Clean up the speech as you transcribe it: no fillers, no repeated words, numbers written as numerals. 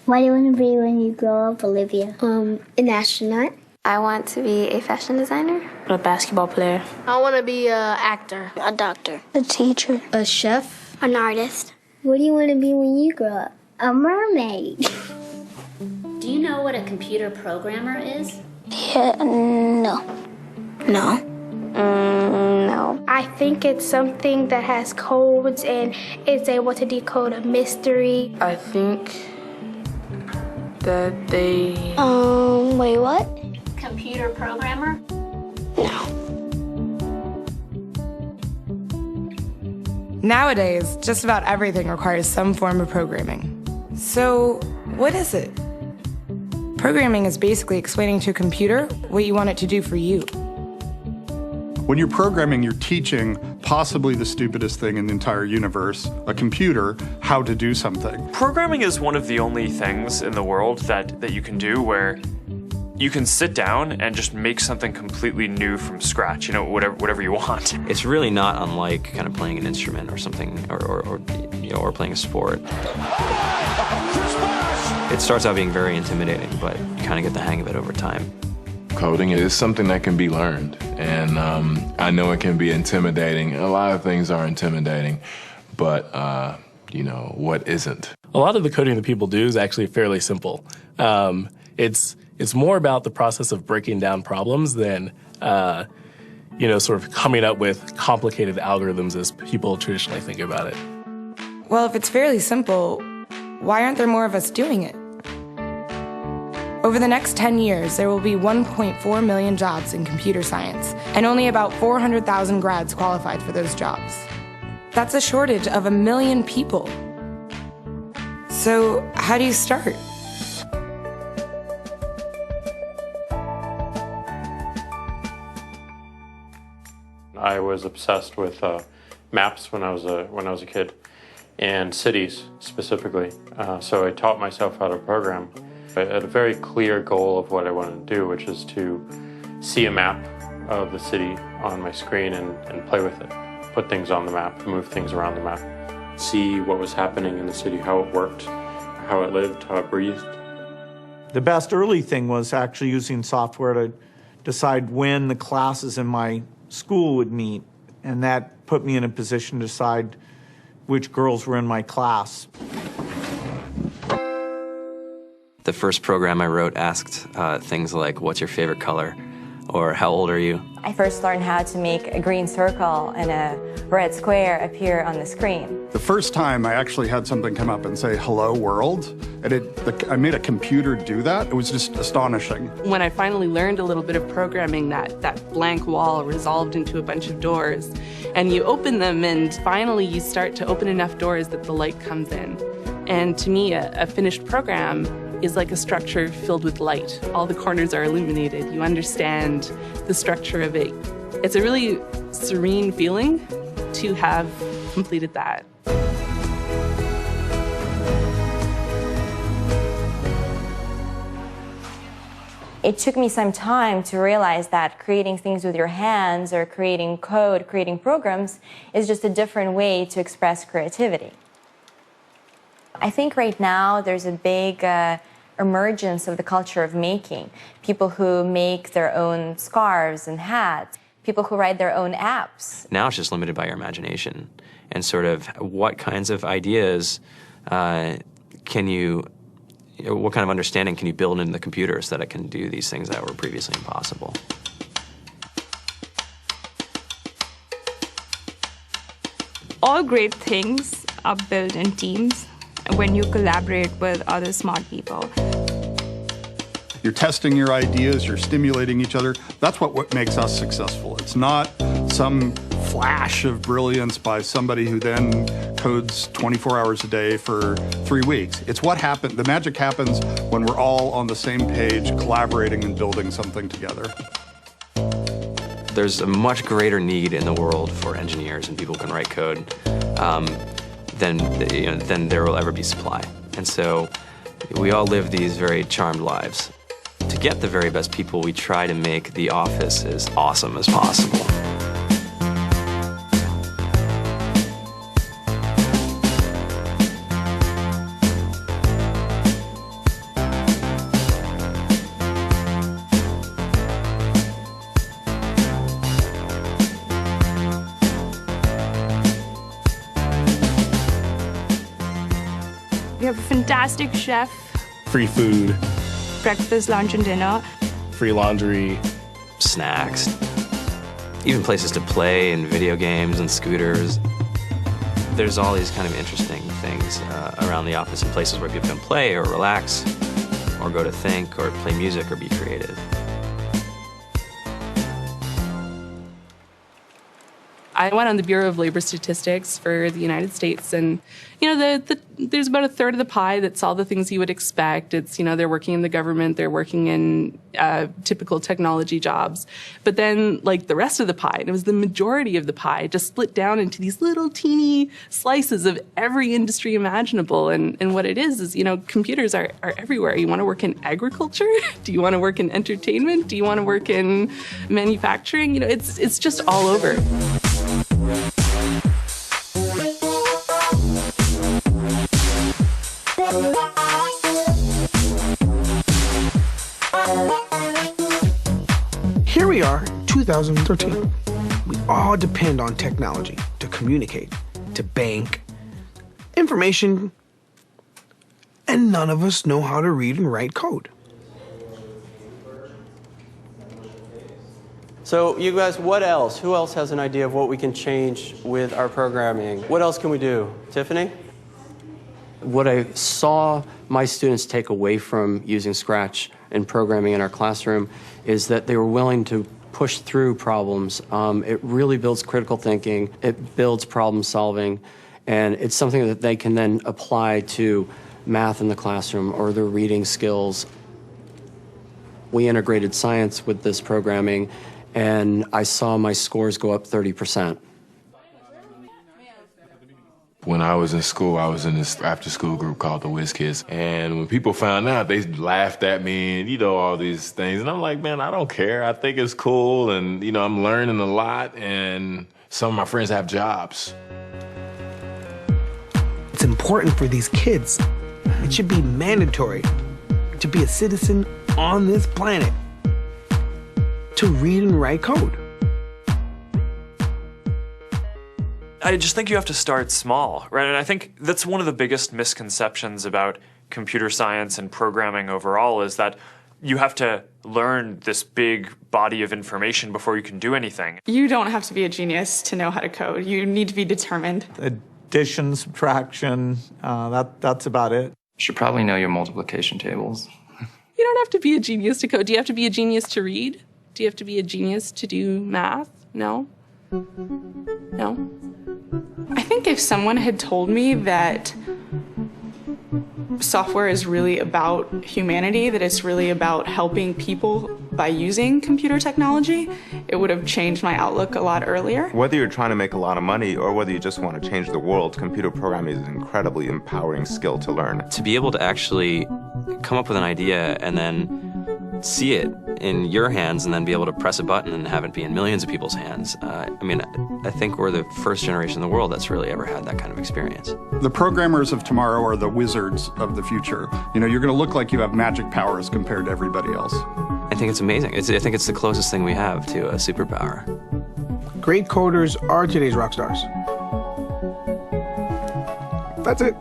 What do you want to be when you grow up, Olivia? An astronaut. I want to be a fashion designer. A basketball player. I want to be an actor. A doctor. A teacher. A chef. An artist. What do you want to be when you grow up? A mermaid. Do you know what a computer programmer is? Yeah, no. No. No. I think it's something that has codes and is able to decode a mystery. I think that they... Wait, what? Computer programmer? No. Nowadays, just about everything requires some form of programming. So, what is it? Programming is basically explaining to a computer what you want it to do for you. When you're programming, you're teaching possibly the stupidest thing in the entire universe, a computer, how to do something. Programming is one of the only things in the world that you can do where you can sit down and just make something completely new from scratch, whatever you want. It's really not unlike kind of playing an instrument or something, or playing a sport. It starts out being very intimidating, but you kind of get the hang of it over time. Coding is something that can be learned, and I know it can be intimidating. A lot of things are intimidating, but what isn't? A lot of the coding that people do is actually fairly simple. It's more about the process of breaking down problems than, sort of coming up with complicated algorithms as people traditionally think about it. Well, if it's fairly simple, why aren't there more of us doing it? Over the next 10 years, there will be 1.4 million jobs in computer science, and only about 400,000 grads qualified for those jobs. That's a shortage of 1 million people. So, how do you start? I was obsessed with maps when I was a kid, and cities specifically. So I taught myself how to program. I had a very clear goal of what I wanted to do, which is to see a map of the city on my screen and play with it. Put things on the map, move things around the map. See what was happening in the city, how it worked, how it lived, how it breathed. The best early thing was actually using software to decide when the classes in my school would meet, and that put me in a position to decide which girls were in my class. The first program I wrote asked things like, what's your favorite color? Or how old are you? I first learned how to make a green circle and a red square appear on the screen. The first time I actually had something come up and say, hello world, and I made a computer do that. It was just astonishing. When I finally learned a little bit of programming, that blank wall resolved into a bunch of doors, and you open them, and finally you start to open enough doors that the light comes in. And to me, a finished program is like a structure filled with light. All the corners are illuminated. You understand the structure of it. It's a really serene feeling to have completed that. It took me some time to realize that creating things with your hands or creating code, creating programs, is just a different way to express creativity. I think right now there's a big emergence of the culture of making. People who make their own scarves and hats, people who write their own apps. Now it's just limited by your imagination and sort of what kinds of ideas what kind of understanding can you build into the computer so that it can do these things that were previously impossible. All great things are built in teams when you collaborate with other smart people. You're testing your ideas, you're stimulating each other. That's what makes us successful. It's not some flash of brilliance by somebody who then codes 24 hours a day for 3 weeks. It's what happened. The magic happens when we're all on the same page, collaborating and building something together. There's a much greater need in the world for engineers and people who can write code than there will ever be supply. And so we all live these very charmed lives. To get the very best people, we try to make the office as awesome as possible. have a fantastic chef, Free food, breakfast, lunch, and dinner. free laundry, snacks, even places to play and video games and scooters. There's all these kind of interesting things around the office and places where people can play or relax or go to think or play music or be creative. I went on the Bureau of Labor Statistics for the United States, and there's about a third of the pie that's all the things you would expect. It's, they're working in the government, they're working in typical technology jobs. But then, like, the rest of the pie, and it was the majority of the pie, just split down into these little teeny slices of every industry imaginable. And what it is, computers are everywhere. You want to work in agriculture? Do you want to work in entertainment? Do you want to work in manufacturing? It's just all over. Here we are, 2013. We all depend on technology to communicate, to bank, information, and none of us know how to read and write code. So you guys, what else? Who else has an idea of what we can change with our programming? What else can we do? Tiffany? What I saw my students take away from using Scratch and programming in our classroom is that they were willing to push through problems. It really builds critical thinking, it builds problem solving, and it's something that they can then apply to math in the classroom or their reading skills. We integrated science with this programming, and I saw my scores go up 30%. When I was in school, I was in this after-school group called the Whiz Kids. And when people found out, they laughed at me and, all these things. And I'm like, man, I don't care. I think it's cool. And, I'm learning a lot. And some of my friends have jobs. It's important for these kids. It should be mandatory to be a citizen on this planet, to read and write code. I just think you have to start small, right? And I think that's one of the biggest misconceptions about computer science and programming overall is that you have to learn this big body of information before you can do anything. You don't have to be a genius to know how to code. You need to be determined. Addition, subtraction, that's about it. You should probably know your multiplication tables. You don't have to be a genius to code. Do you have to be a genius to read? Do you have to be a genius to do math? No? No? I think if someone had told me that software is really about humanity, that it's really about helping people by using computer technology, it would have changed my outlook a lot earlier. Whether you're trying to make a lot of money or whether you just want to change the world, computer programming is an incredibly empowering skill to learn. To be able to actually come up with an idea and then see it in your hands and then be able to press a button and have it be in millions of people's hands. I think we're the first generation in the world that's really ever had that kind of experience. The programmers of tomorrow are the wizards of the future. You're going to look like you have magic powers compared to everybody else. I think it's amazing. I think it's the closest thing we have to a superpower. Great coders are today's rock stars. That's it.